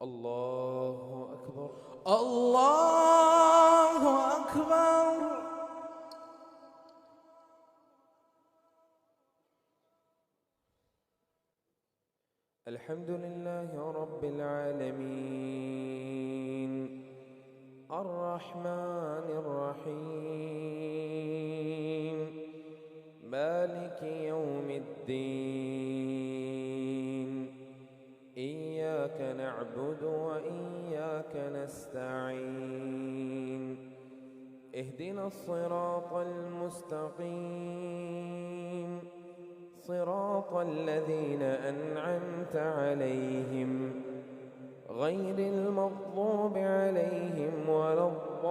الله أكبر. الله أكبر. الحمد لله رب العالمين الرحمن الرحيم مالك يوم الدين إياك نعبد وإياك نستعين اهدنا الصراط المستقيم صراط الذين أنعمت عليهم غير المغضوب عليهم ولا الضالين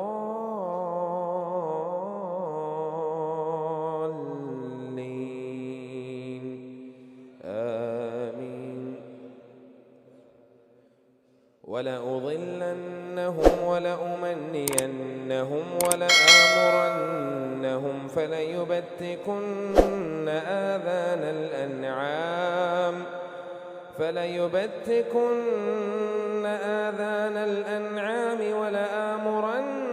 آمين. ولأضلنهم ولأمنينهم ولآمرنهم فليبتكن آذان الأنعام ولآمرنهم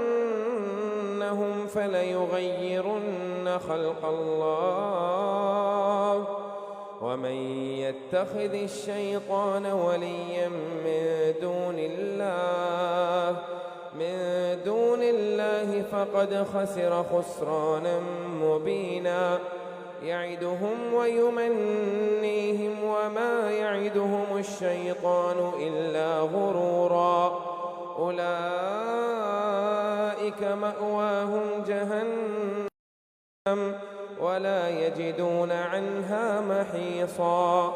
فليغيرن خلق الله ومن يتخذ الشيطان وليا من دون الله فقد خسر خسرانا مبينا. يعدهم ويمنيهم وما يعدهم الشيطان إلا غرورا. أولئك مأواهم جهنم ولا يجدون عنها محيصا.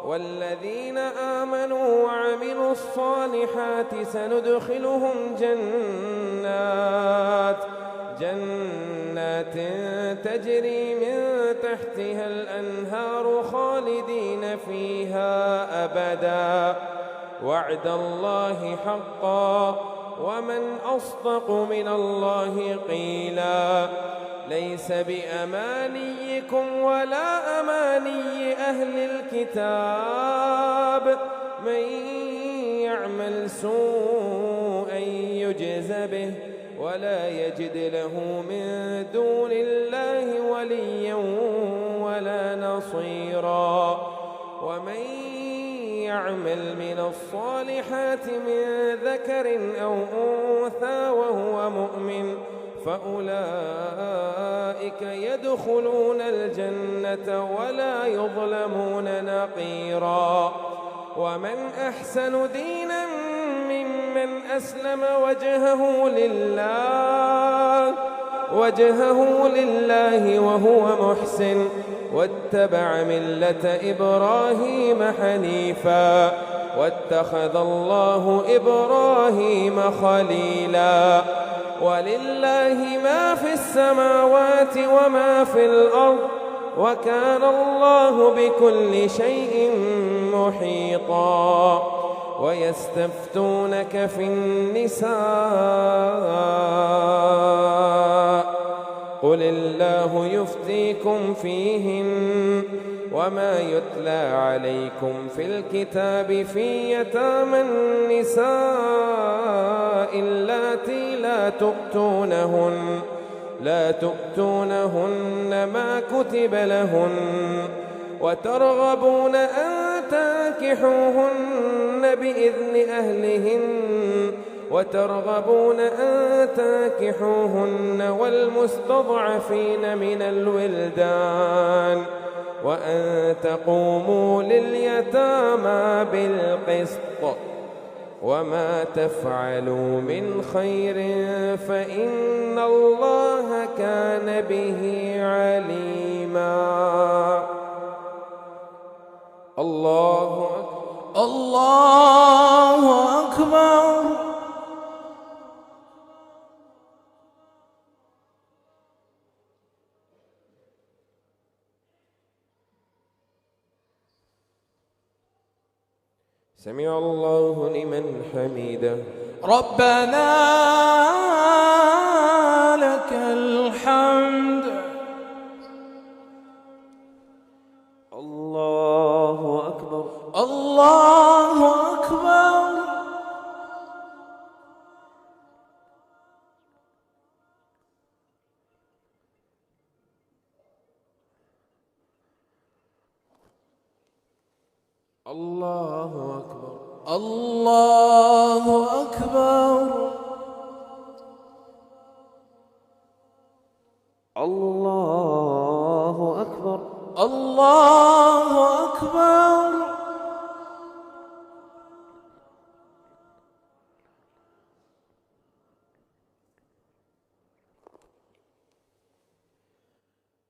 والذين آمنوا وعملوا الصالحات سندخلهم جنات تجري من تحتها الأنهار خالدين فيها أبدا وعد الله حقا ومن أصدق من الله قيلا. ليس بأمانيكم ولا أماني أهل الكتاب من يعمل سوءا يجز به ولا يجد له من دون الله وليا ولا نصيرا. ومن يعمل من الصالحات من ذكر أو أنثى وهو مؤمن فأولئك يدخلون الجنة ولا يظلمون نقيرا. ومن أحسن دينا ممن أسلم وجهه لله وهو محسن واتبع ملة إبراهيم حنيفا واتخذ الله إبراهيم خليلا. ولله ما في السماوات وما في الأرض وكان الله بكل شيء محيطا. ويستفتونك في النساء قل الله يفتيكم فيهن وما يتلى عليكم في الكتاب في يتامى النساء اللاتي لا تؤتونهن ما كتب لهن وترغبون أن تنكحوهن بإذن أهلهن والمستضعفين من الولدان وأن تقوموا لليتامى بالقسط وما تفعلوا من خير فإن الله كان به عليما. الله أكبر. الله أكبر. سمع الله لمن حمده. ربنا لك الحمد. الله أكبر. الله أكبر. الله أكبر. الله أكبر. الله أكبر. الله أكبر.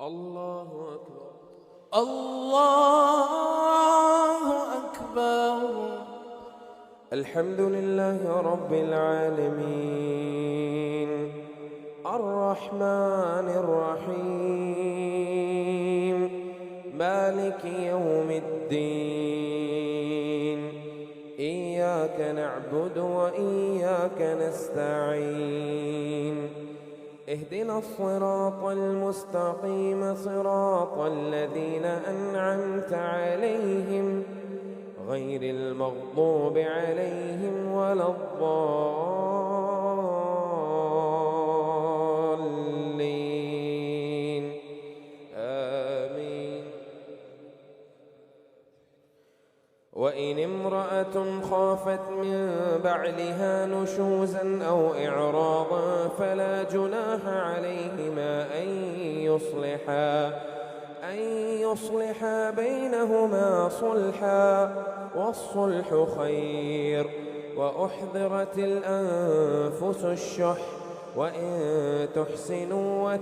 الله أكبر. الله أكبر. الحمد لله رب العالمين الرحمن الرحيم مالك يوم الدين إياك نعبد وإياك نستعين اهدنا الصراط المستقيم صراط الذين أنعمت عليهم غير المغضوب عليهم ولا الضالين آمين. وإن امرأة خافت من بعلها نشوزا أو إعراضا فلا جناح عليهما أن يصلحا بينهما صلحا والصلح خير. وأحضرت الأنفس الشح وإن تحسنوا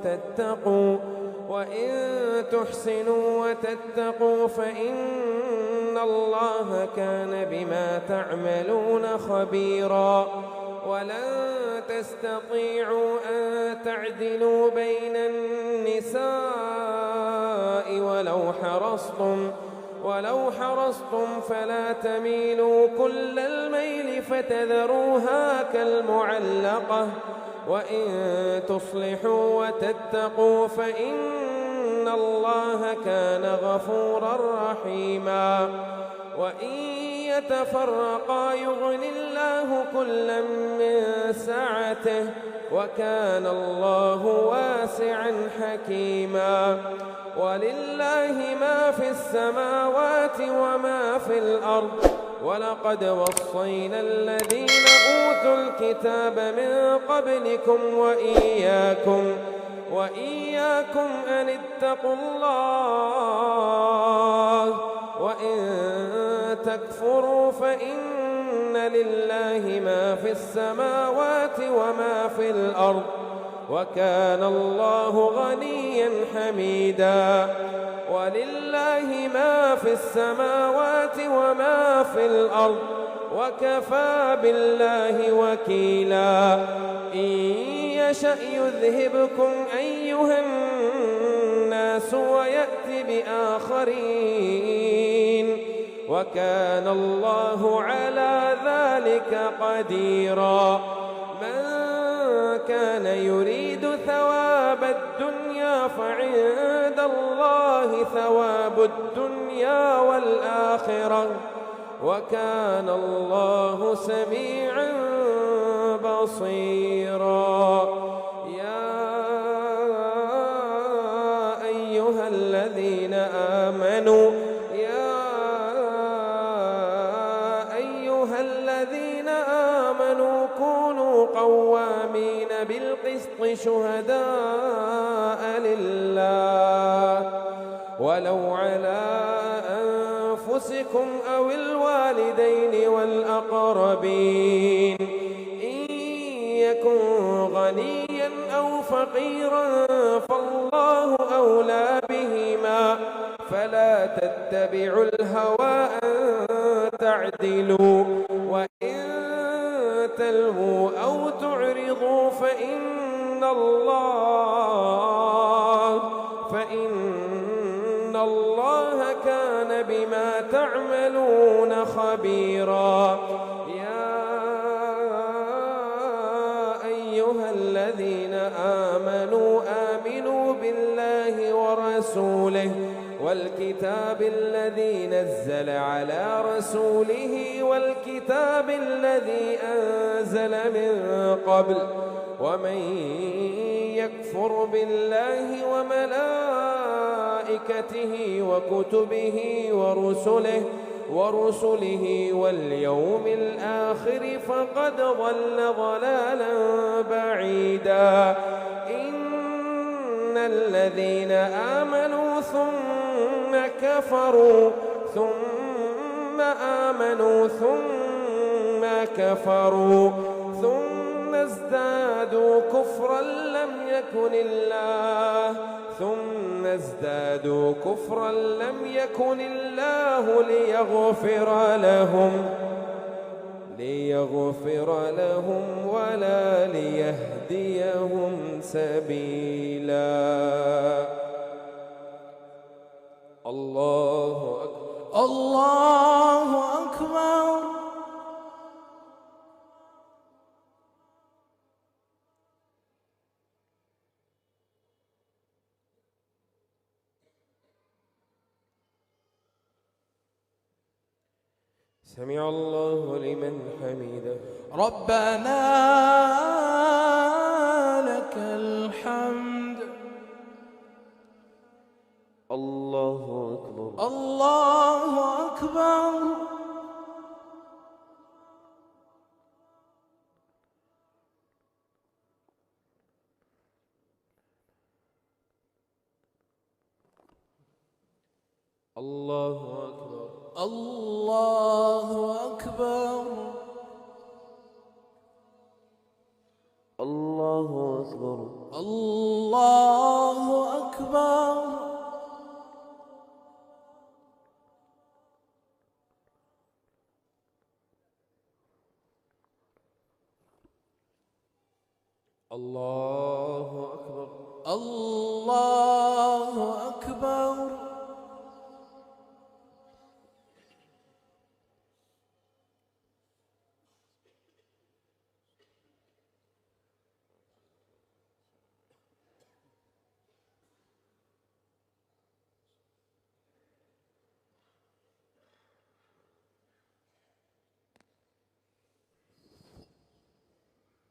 وتتقوا فإن الله كان بما تعملون خبيرا. ولن تستطيعوا أن تعدلوا بين النساء ولو حرصتم فلا تميلوا كل الميل فتذروها كالمعلقة. وإن تصلحوا وتتقوا فإن الله كان غفورا رحيما. وإن يتفرقا يغن الله كلا من سعته وكان الله واسعا حكيما. ولله ما في السماوات وما في الأرض. ولقد وصينا الذين أوتوا الكتاب من قبلكم وإياكم أن اتقوا الله. وإن تكفروا فإن لله ما في السماوات وما في الأرض وكان الله غنيا حميدا. ولله ما في السماوات وما في الأرض وكفى بالله وكيلا. إن يشأ يذهبكم أيها الناس ويأت بآخرين وكان الله على ذلك قديرا. من كان يريد ثواب الدنيا فعند الله ثواب الدنيا والآخرة وكان الله سميعا بصيرا. يا أيها الذين آمنوا كونوا قوامين بالقسط شهداء لله ولو على أنفسكم أو الوالدين والأقربين. إن يكن غنيا أو فقيرا فالله أولى بهما فلا تتبعوا الهوى أن تعدلوا. وإن تلووا أو تعرضوا فإن الله كان بما تعملون خبيرا. يا أيها الذين آمنوا بالله ورسوله والكتاب الذي نزل على رسوله والكتاب الذي أنزل من قبل. ومن يكفر بالله وملائكته وكتبه ورسله ورسله واليوم الآخر فقد ضل ضلالا بعيدا. إن الذين آمنوا ثم كفروا ثم كفروا ثم ازدادوا كفرا لم يكن الله ليغفر لهم ولا ليهديهم سبيلا. الله أكبر. الله أكبر. سمع الله لمن حمده. ربنا لك الحمد. الله أكبر. الله أكبر. الله أكبر. الله أكبر. الله أكبر. الله أكبر. الله أكبر. الله أكبر.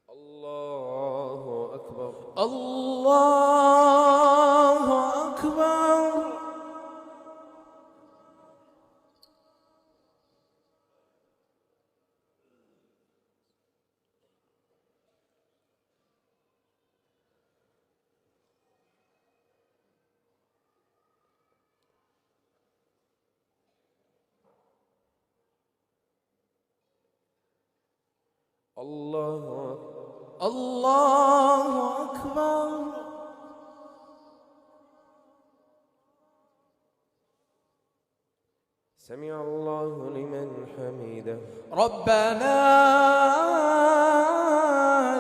الله أكبر. الله أكبر. الله أكبر. الله أكبر. سمع الله لمن حمده. ربنا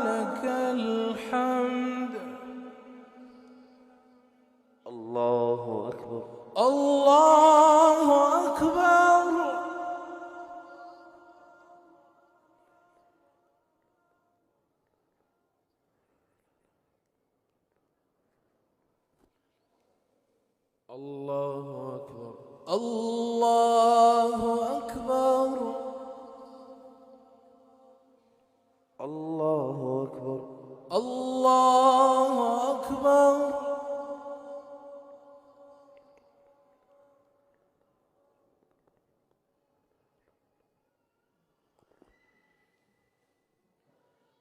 لك الحمد. الله أكبر. الله أكبر. الله أكبر. الله أكبر. الله أكبر. الله أكبر.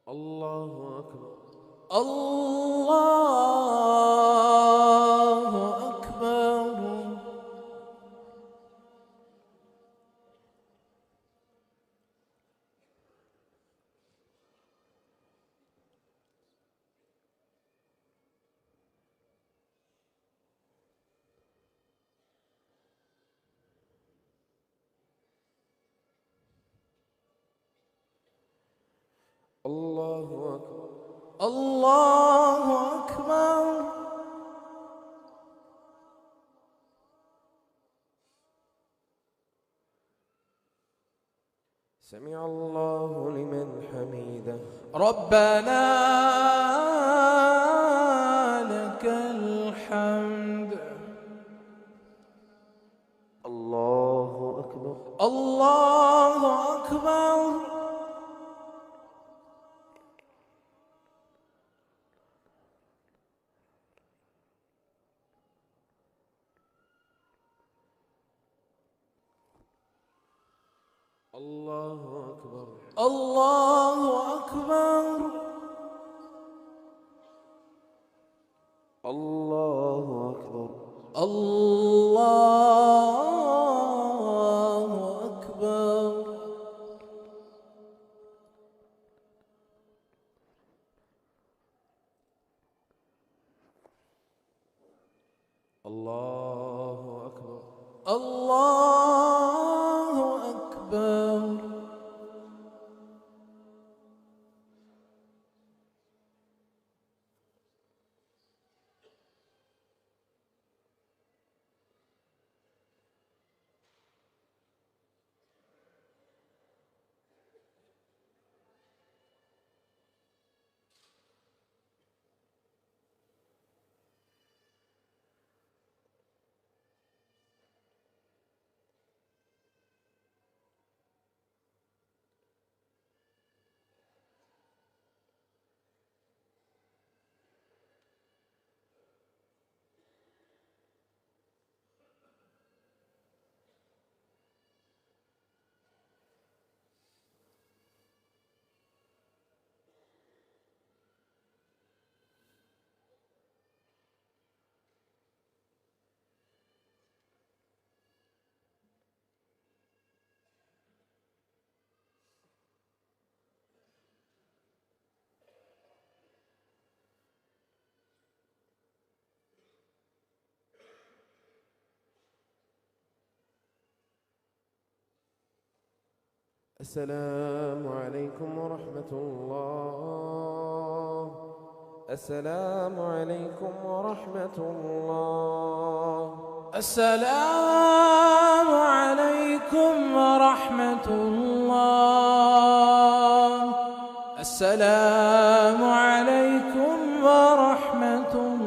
الله أكبر. الله أكبر. الله أكبر. الله أكبر. سمع الله لمن حمده. ربنا لك الحمد. الله أكبر. الله أكبر. الله أكبر. الله أكبر. الله أكبر. الله أكبر. الله أكبر. الله أكبر. السلام عليكم ورحمة الله. السلام عليكم ورحمة الله. السلام عليكم ورحمة الله. السلام عليكم ورحمة الله.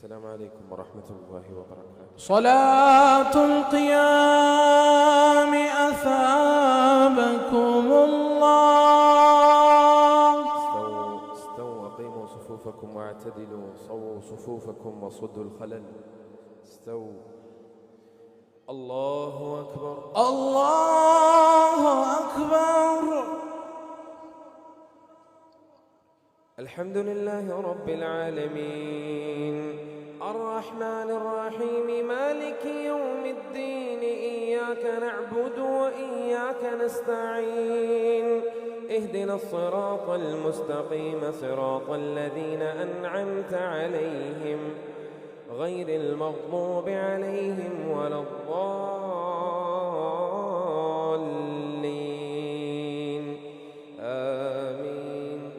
السلام عليكم ورحمة الله وبركاته. صلاة القيام أثابكم الله. استووا أقيموا صفوفكم واعتدلوا، صووا صفوفكم وصدوا الخلل. استووا. الله أكبر. الله أكبر. الحمد لله رب العالمين، الرحمن الرحيم، مالك يوم الدين، إياك نعبد وإياك نستعين، اهدنا الصراط المستقيم، صراط الذين أنعمت عليهم غير المغضوب عليهم ولا الضالين، آمين.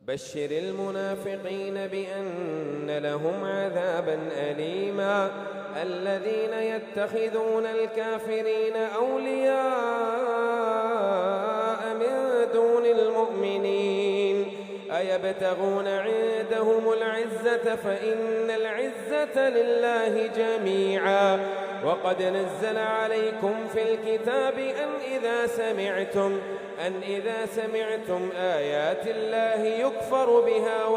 بشر المنافقين بأن لهم عذابا أليما، الذين يتخذون الكافرين أولياء من دون المؤمنين، أيبتغون عندهم العزة فإن العزة لله جميعا. وقد نزل عليكم في الكتاب أن إذا سمعتم آيات الله يكفر بها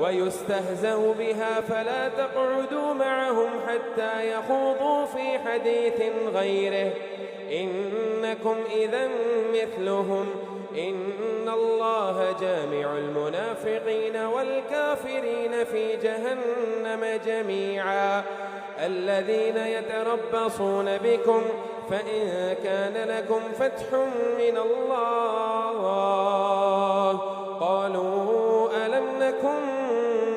ويستهزأ بها فلا تقعدوا معهم حتى يخوضوا في حديث غيره، إنكم إذا مثلهم، إن الله جامع المنافقين والكافرين في جهنم جميعا. الذين يتربصون بكم فإن كان لكم فتح من الله قالوا ألم نكن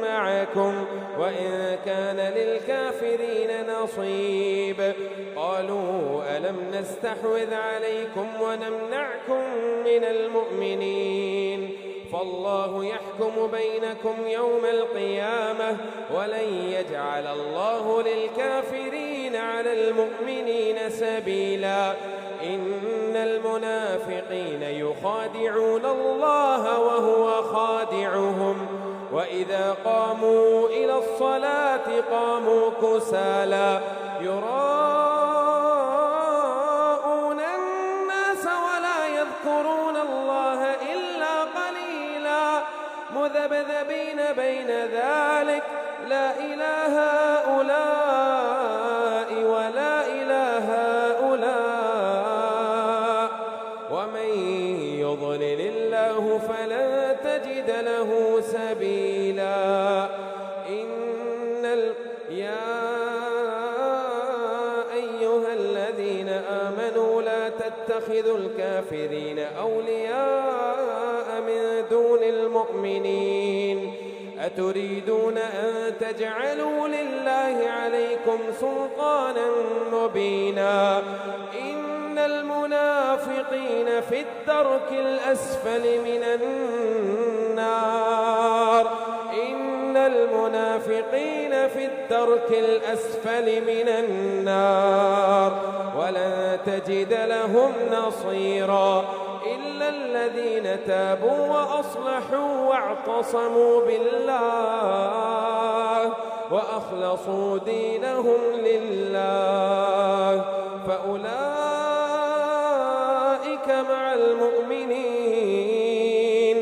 معكم، وإن كان للكافرين نصيب قالوا ألم نستحوذ عليكم ونمنعكم من المؤمنين، فالله يحكم بينكم يوم القيامة، ولن يجعل الله للكافرين على المؤمنين سبيلا. إن المنافقين يخادعون الله وهو خادعهم، وإذا قاموا إلى الصلاة قاموا كسالى يراءون الناس ولا يذكرون الله إلا قليلا، مذبذبين بين ذلك، لا إله هؤلاء ولا إله هؤلاء، ومن يضلل الله فلن تجد له سبيلا. يا أيها الذين آمنوا لا تتخذوا الكافرين أولياء من دون المؤمنين، أتريدون أن تجعلوا لله عليكم سلطانا مبينا. إن المنافقين في الدرك الأسفل من النار، إن المنافقين في الدرك الأسفل من النار، ولن تجد لهم نصيرا إلا الذين تابوا وأصلحوا واعتصموا بالله وأخلصوا دينهم لله فأولئك مع المؤمنين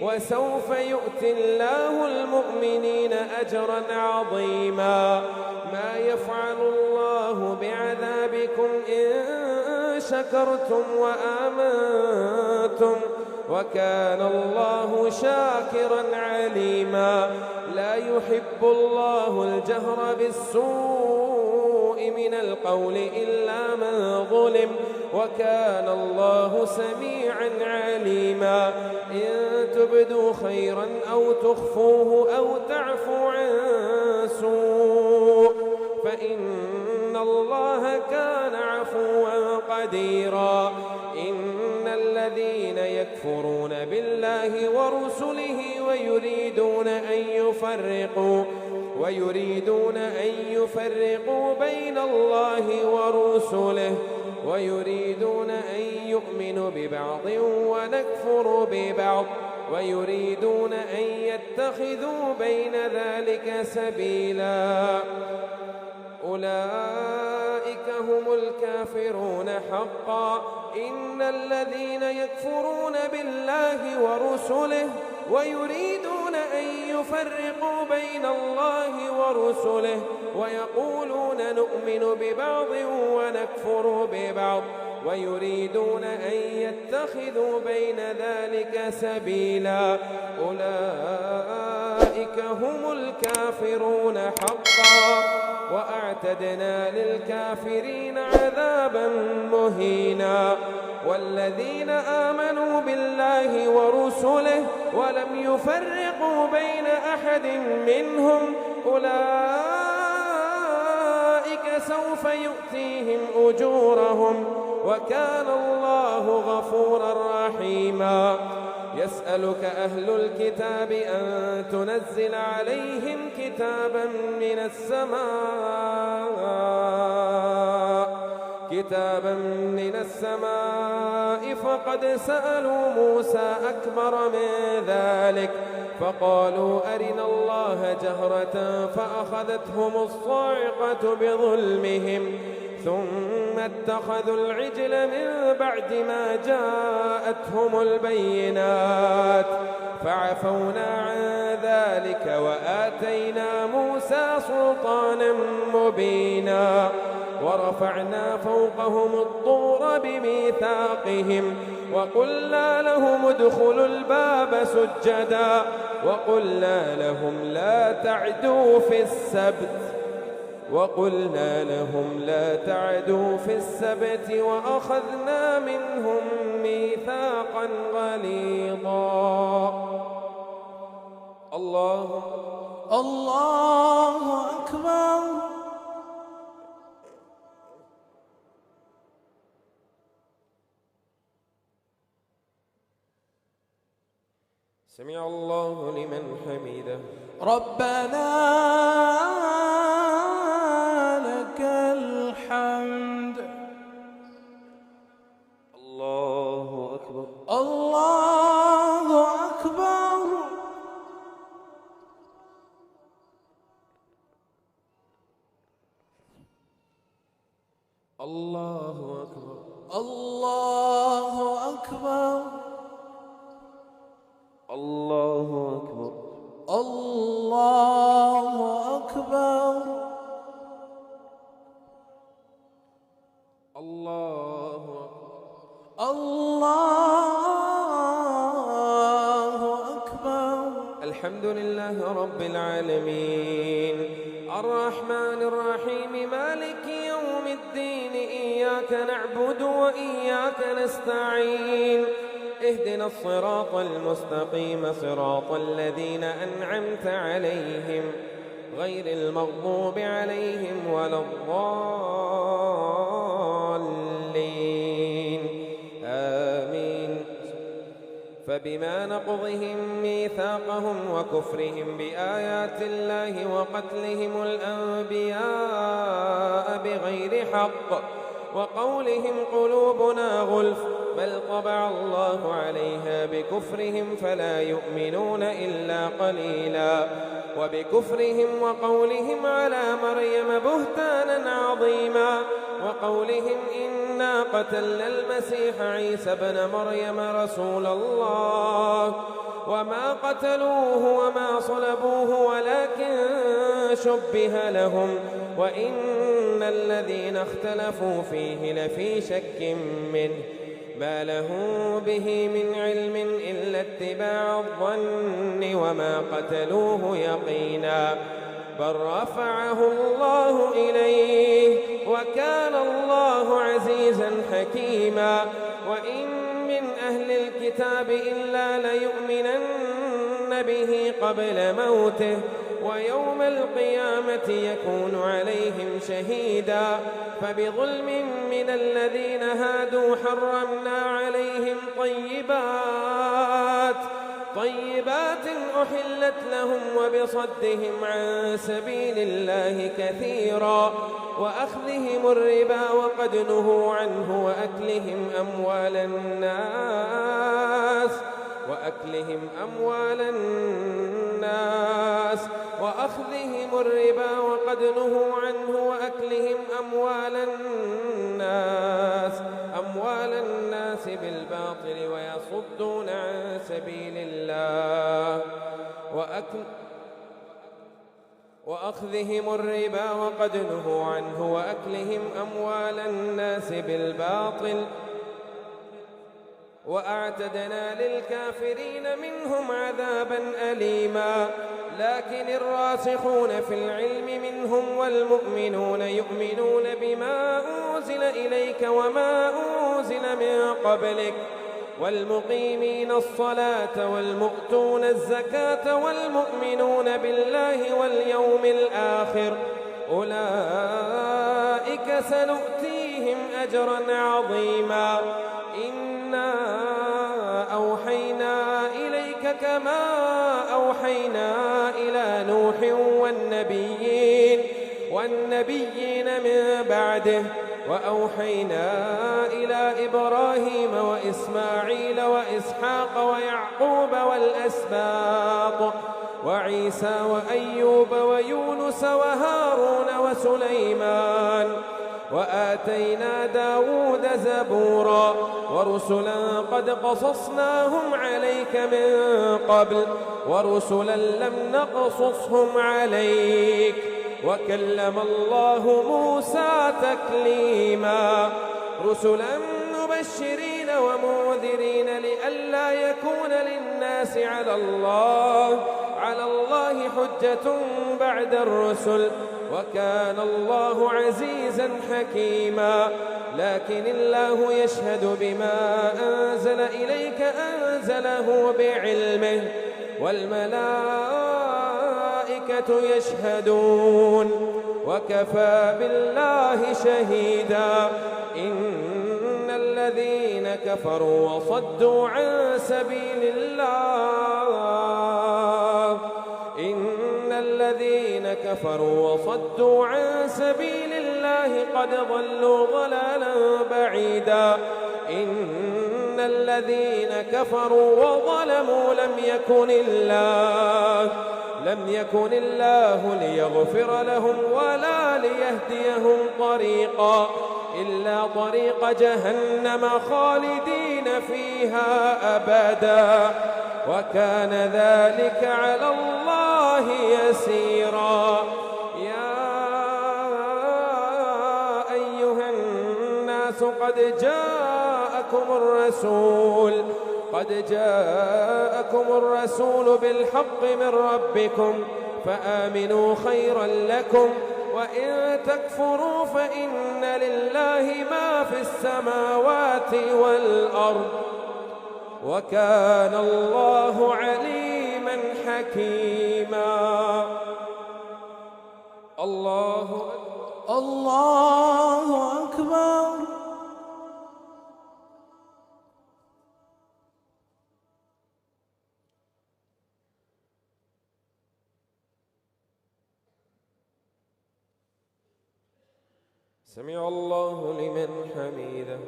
وسوف يؤتي الله المؤمنين أجرا عظيما. ما يفعل الله بعذابكم إن شكرتم وآمنتم، وكان الله شاكرا عليما. لا يحب الله الجهر بالسوء من القول إلا من ظلم، وكان الله سميعا عليما. إن تبدوا خيرا أو تخفوه أو تعفو عن سوء فإن الله كان عفوا قديرا. إن الذين يكفرون بالله ورسله ويريدون أن يفرقوا بين الله ورسله ويريدون أن يؤمنوا ببعض ونكفر ببعض ويريدون أن يتخذوا بين ذلك سبيلا أولئك هم الكافرون حقا إن الذين يكفرون بالله ورسله ويريدون أن يفرقوا بين الله ورسله ويقولون نؤمن ببعض ونكفر ببعض ويريدون أن يتخذوا بين ذلك سبيلا أولئك هم الكافرون حقا وأعتدنا للكافرين عذابا مهينا والذين آمنوا بالله ورسله ولم يفرقوا بين أحد منهم أولئك سوف يؤتيهم أجورهم وكان الله غفورا رحيما يسألك أهل الكتاب أن تنزل عليهم كتابا من السماء فقد سألوا موسى أكبر من ذلك فقالوا أرنا الله جهرة فأخذتهم الصاعقة بظلمهم ثم اتخذوا العجل من بعد ما جاءتهم البينات فعفونا عن ذلك وآتينا موسى سلطانا مبينا ورفعنا فوقهم الطور بميثاقهم وقلنا لهم ادخلوا الباب سجدا وقلنا لهم لا تعدوا في السبت وأخذنا منهم ميثاقا غليظا الله أكبر سمع الله لمن حمده ربنا لك الحمد الله أكبر الله أكبر الله أكبر الله أكبر الله أكبر الله أكبر الله أكبر الحمد لله رب العالمين الرحمن الرحيم مالك يوم الدين إياك نعبد وإياك نستعين اهدنا الصراط المستقيم صراط الذين أنعمت عليهم غير المغضوب عليهم ولا الضالين آمين فبما نقضهم ميثاقهم وكفرهم بآيات الله وقتلهم الأنبياء بغير حق وقولهم قلوبنا غلف بل طبع الله عليها بكفرهم فلا يؤمنون إلا قليلا وبكفرهم وقولهم على مريم بهتانا عظيما وقولهم إنا قتلنا المسيح عيسى ابن مريم رسول الله وما قتلوه وما صلبوه ولكن شبه لهم وإن الذين اختلفوا فيه لفي شك منه ما له به من علم إلا اتباع الظن وما قتلوه يقينا بل رفعه الله إليه وكان الله عزيزا حكيما وإن من أهل الكتاب إلا ليؤمنن به قبل موته ويوم القيامة يكون عليهم شهيدا فبظلم من الذين هادوا حرمنا عليهم طيبات طيبات أحلت لهم وبصدهم عن سبيل الله كثيرا وأخذهم الربا وقد نهوا عنه وأكلهم أموال الناس وأخذهم الربا وقد نهوا عنه وأكلهم أموال الناس بالباطل ويصدون عن سبيل الله وأخذهم الربا وقد نهوا عنه وأكلهم أموال الناس بالباطل وأعتدنا للكافرين منهم عذابا أليما لكن الراسخون في العلم منهم والمؤمنون يؤمنون بما أنزل إليك وما أنزل من قبلك والمقيمين الصلاة والمؤتون الزكاة والمؤمنون بالله واليوم الآخر أولئك سنؤتيهم أجرا عظيما إنا أوحينا إليك كما أوحينا إلى نوح والنبيين من بعده وأوحينا إلى إبراهيم وإسماعيل وإسحاق ويعقوب والأسباط وعيسى وأيوب ويونس وهارون وسليمان وآتينا داود زبورا ورسلا قد قصصناهم عليك من قبل ورسلا لم نقصصهم عليك وكلم الله موسى تكليما رسلا مبشرين ومنذرين لئلا يكون للناس على الله حجة بعد الرسل وكان الله عزيزا حكيما لكن الله يشهد بما أنزل إليك أنزله بعلمه والملائكة يشهدون وكفى بالله شهيدا إن الذين كفروا وصدوا عن سبيل الله قد ضلوا ضلالا بعيدا إن الذين كفروا وظلموا لم يكن الله ليغفر لهم ولا ليهديهم طريقا إلا طريق جهنم خالدين فيها أبدا وكان ذلك على الله يسيرا يا أيها الناس قد جاءكم الرسول بالحق من ربكم فآمنوا خيرا لكم وإن تكفروا فإن لله ما في السماوات والأرض وكان الله عليما حكيما الله أكبر سمع الله لمن حميده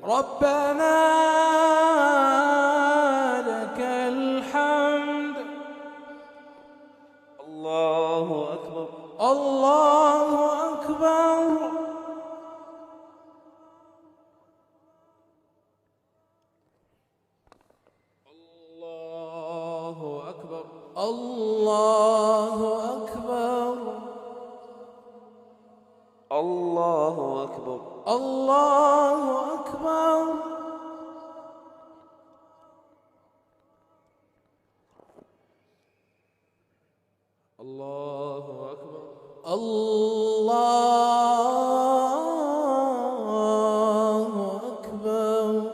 ربنا لك الحمد الله أكبر الله أكبر الله أكبر الله أكبر الله أكبر الله أكبر الله أكبر الله أكبر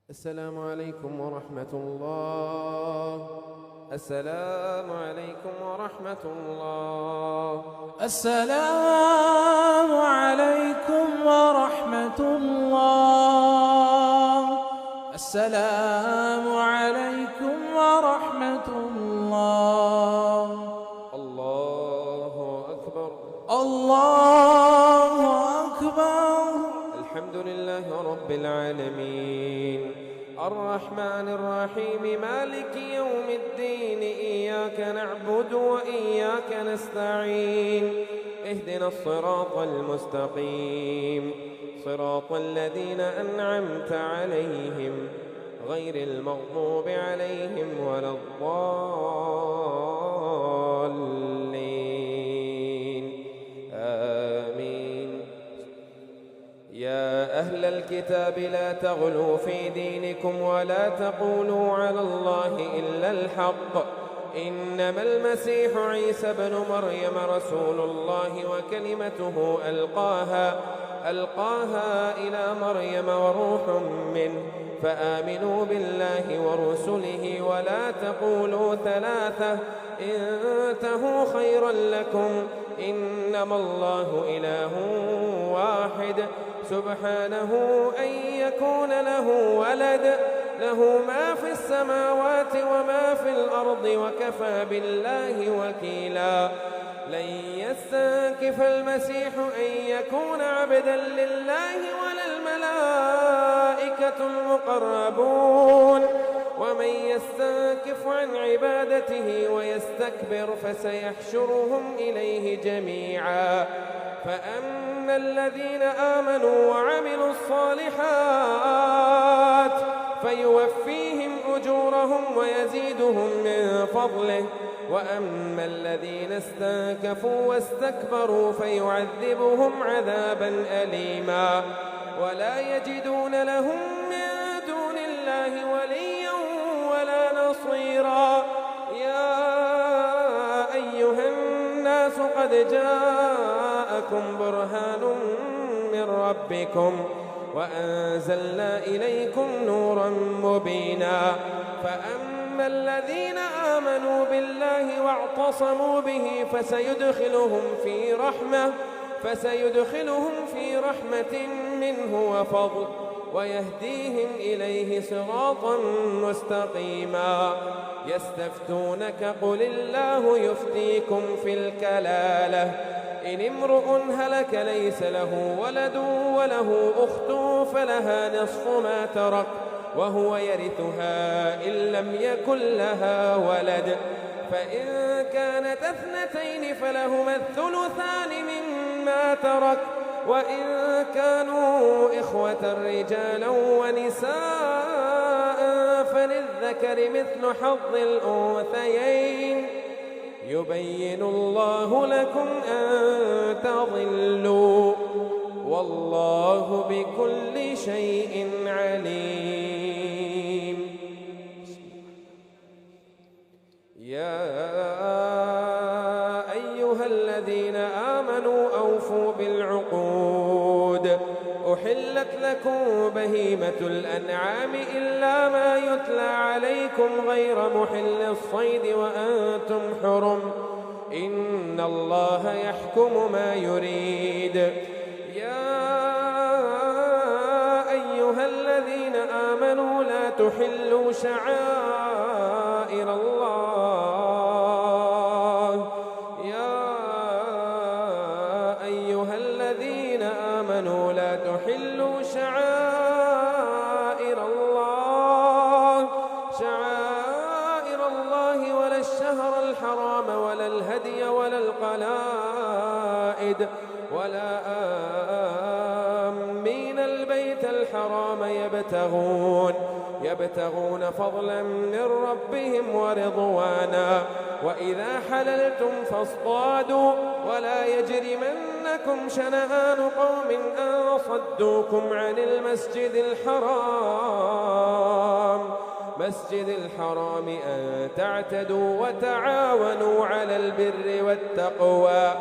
السلام عليكم ورحمة الله. السلام عليكم ورحمة الله. السلام عليكم ورحمة الله. السلام عليكم ورحمة الله. الله أكبر. الله أكبر. الحمد لله رب العالمين الرحمن الرحيم مالك يوم الدين إياك نعبد وإياك نستعين اهدنا الصراط المستقيم صراط الذين أنعمت عليهم غير المغضوب عليهم ولا الضالين آمين. يا أهل الكتاب لا تغلوا في دينكم ولا تقولوا على الله إلا الحق إنما المسيح عيسى بن مريم رسول الله وكلمته ألقاها إلى مريم وروح منه فآمنوا بالله ورسله ولا تقولوا ثلاثة انتهوا خيرا لكم إنما الله إله واحد سبحانه أن يكون له ولد له ما في السماوات وما في الأرض وكفى بالله وكيلا. لن يستنكف المسيح أن يكون عبدا لله ولا الملائكة المقربون ومن يستنكف عن عبادته ويستكبر فسيحشرهم إليه جميعا. فأما الذين آمنوا وعملوا الصالحات فيوفيهم أجورهم ويزيدهم من فضله وأما الذين استنكفوا واستكبروا فيعذبهم عذابا أليما ولا يجدون لهم من دون الله وليا ولا نصيرا. يا أيها الناس قد جاءكم برهان من ربكم وأنزلنا إليكم نورا مبينا. فأما الذين آمنوا بالله واعتصموا به فسيدخلهم في رحمة منه وفضل ويهديهم إليه صراطا مستقيما. يستفتونك قل الله يفتيكم في الكلالة إن امرؤ هلك ليس له ولد وله أخت فلها نصف ما ترك وهو يرثها إن لم يكن لها ولد فإن كانت اثنتين فلهما الثلثان مما ترك وإن كانوا إخوة رجالا ونساء فللذكر مثل حظ الأنثيين يبين الله لكم أن تضلوا والله بكل شيء عليم. يا أيها الذين آمنوا أوفوا بالعقود أحلت لكم بهيمة الأنعام إلا ما يتلى عليكم غير محل الصيد وأنتم حرم إن الله يحكم ما يريد. يا أيها الذين آمنوا لا تحلوا شعائر الله. يا أيها الذين آمنوا لا تحلوا شعائر الله ولا الشهر الحرام ولا الهدي ولا القلائد ولا آمين البيت الحرام يبتغون فضلا من ربهم ورضوانا وإذا حللتم فاصطادوا ولا يجرمنكم شنآن قوم أن صدوكم عن مسجد الحرام أن تعتدوا وتعاونوا على البر والتقوى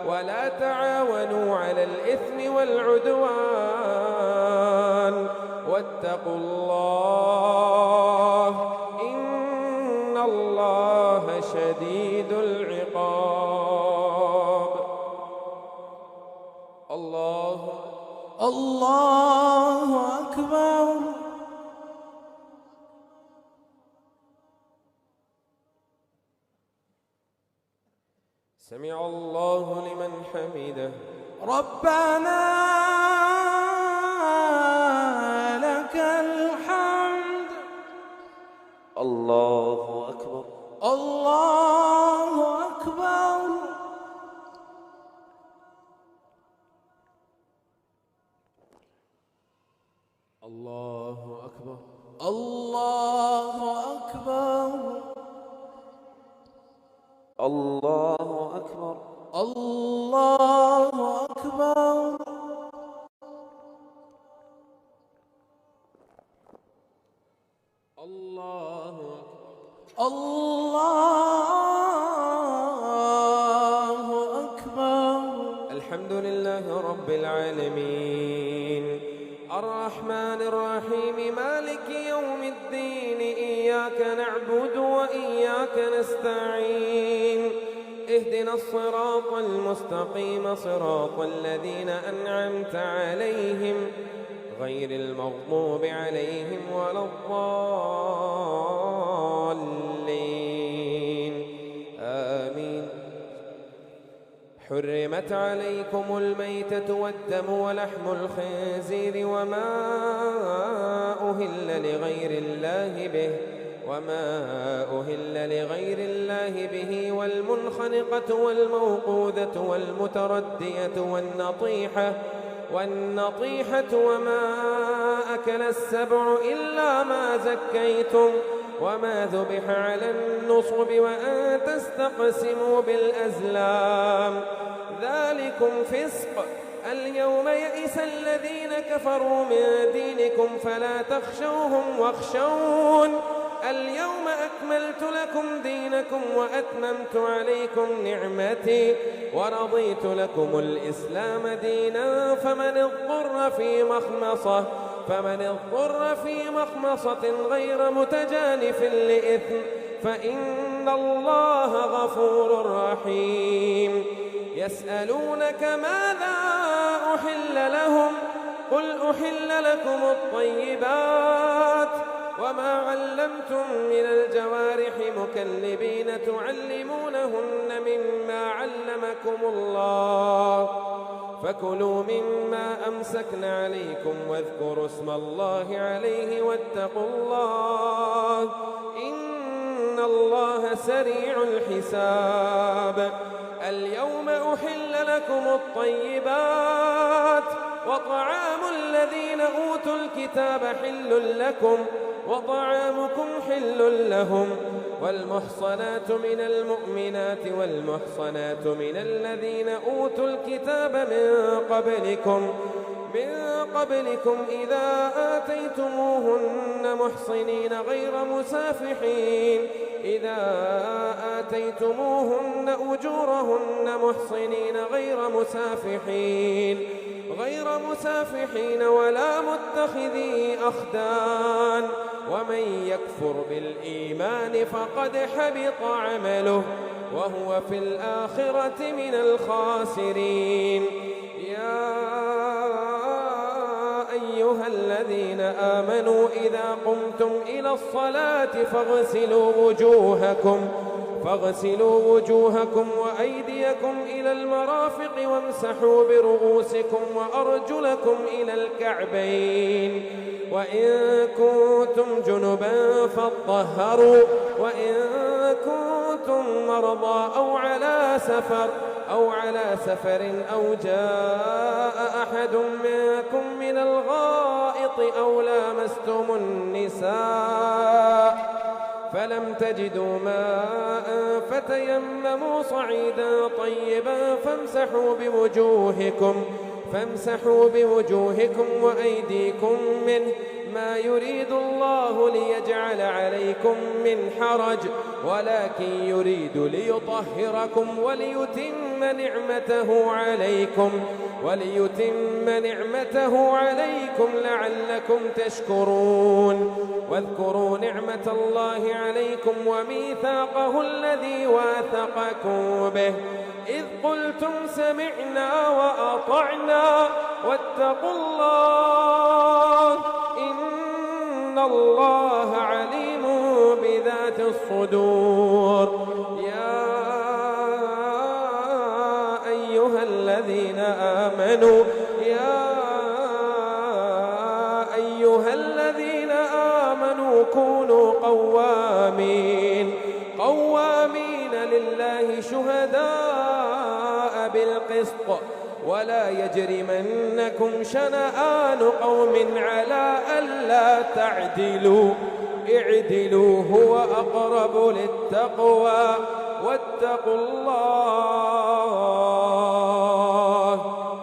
ولا تعاونوا على الإثم والعدوان واتقوا الله إن الله شديد العقاب. الله أكبر. سمع الله لمن حمده. ربنا لك الحمد. الله أكبر. الله أكبر. الله أكبر. الله أكبر. الله أكبر. الله أكبر. الله أكبر. الحمد لله رب العالمين الرحمن الرحيم مالك يوم الدين إياك نعبد وإياك نستعين اهدنا الصراط المستقيم صراط الذين أنعمت عليهم غير المغضوب عليهم ولا الضالين آمين. حرمت عليكم الميتة والدم ولحم الخنزير وما أهل لغير الله به والمنخنقة والموقوذة والمتردية والنطيحة وما أكل السبع إلا ما زكيتم وما ذبح على النصب وأن تستقسموا بالأزلام ذلكم فسق. اليوم يئس الذين كفروا من دينكم فلا تخشوهم واخشون اليوم أكملت لكم دينكم وأتممت عليكم نعمتي ورضيت لكم الإسلام دينا فمن اضطر في مخمصة غير متجانف لإثم فإن الله غفور رحيم. يسألونك ماذا أحل لهم قل أحل لكم الطيبات وما علمتم من الجوارح مكلبين تعلمونهن مما علمكم الله فكلوا مما أمسكن عليكم واذكروا اسم الله عليه واتقوا الله إن الله سريع الحساب. اليوم أحل لكم الطيبات وطعام الذين أوتوا الكتاب حل لكم وطعامكم حل لهم والمحصنات من المؤمنات والمحصنات من الذين أوتوا الكتاب من قبلكم إذا آتيتموهن محصنين أجورهن محصنين غير مسافحين ولا متخذي أخدان ومن يكفر بالإيمان فقد حبط عمله وهو في الآخرة من الخاسرين. يا أيها الذين آمنوا إذا قمتم إلى الصلاة فاغسلوا وجوهكم وأيديكم إلى المرافق وامسحوا برؤوسكم وأرجلكم إلى الكعبين وإن كنتم جنبا فاطهروا وإن كنتم مرضى أو على سفر أو جاء أحد منكم من الغائط أو لامستم النساء فلم تجدوا ماء فتيمموا صعيدا طيبا فامسحوا بوجوهكم وأيديكم منه ما يريد الله ليجعل عليكم من حرج ولكن يريد ليطهركم وليتم نعمته عليكم وليتم نعمته عليكم لعلكم تشكرون. واذكروا نعمة الله عليكم وميثاقه الذي واثقكم به إذ قلتم سمعنا وأطعنا واتقوا الله إن الله عليم بذات الصدور. يا أيها الذين آمنوا كونوا قوامين لله شهداء بالقسط ولا يجرمنكم شنآن قوم على ألا تعدلوا اعدلوا هو أقرب للتقوى واتقوا الله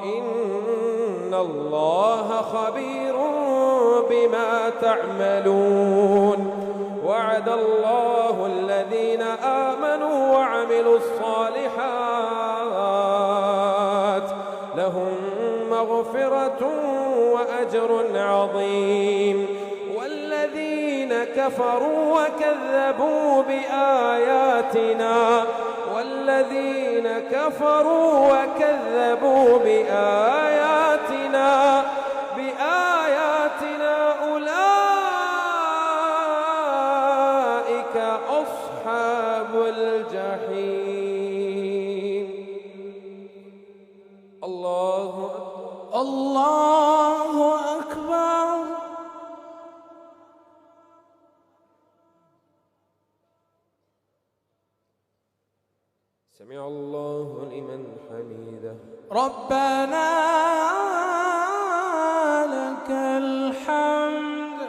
إن الله خبير بما تعملون. وعد الله الذين آمنوا وعملوا الصالحات لهم مغفرة وأجر عظيم. والذين كفروا وكذبوا بآياتنا أولئك أصحاب الجحيم. الله أكبر. سمع الله لمن حمده. ربنا لك الحمد.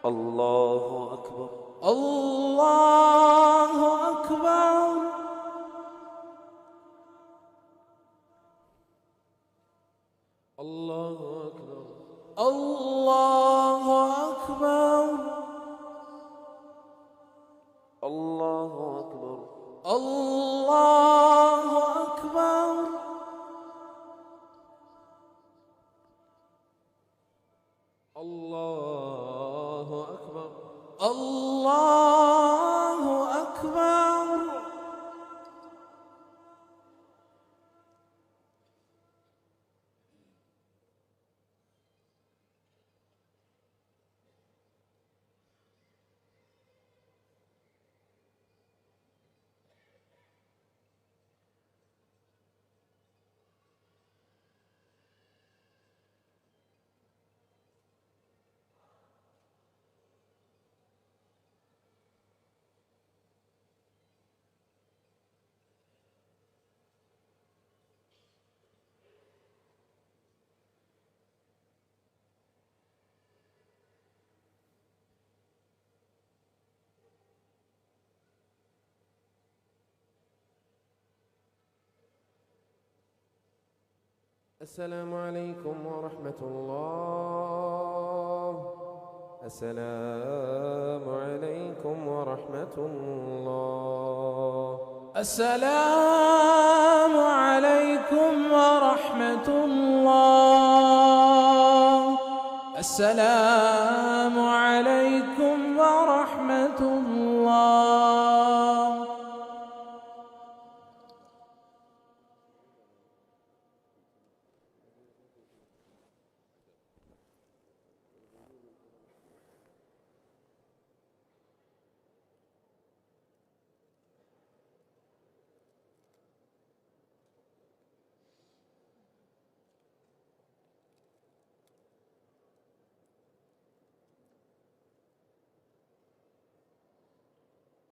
الله أكبر. الله أكبر. الله أكبر. الله أكبر. الله أكبر. الله أكبر. الله أكبر. الله أكبر. السلام عليكم ورحمة الله. السلام عليكم ورحمة الله. السلام عليكم ورحمة الله. السلام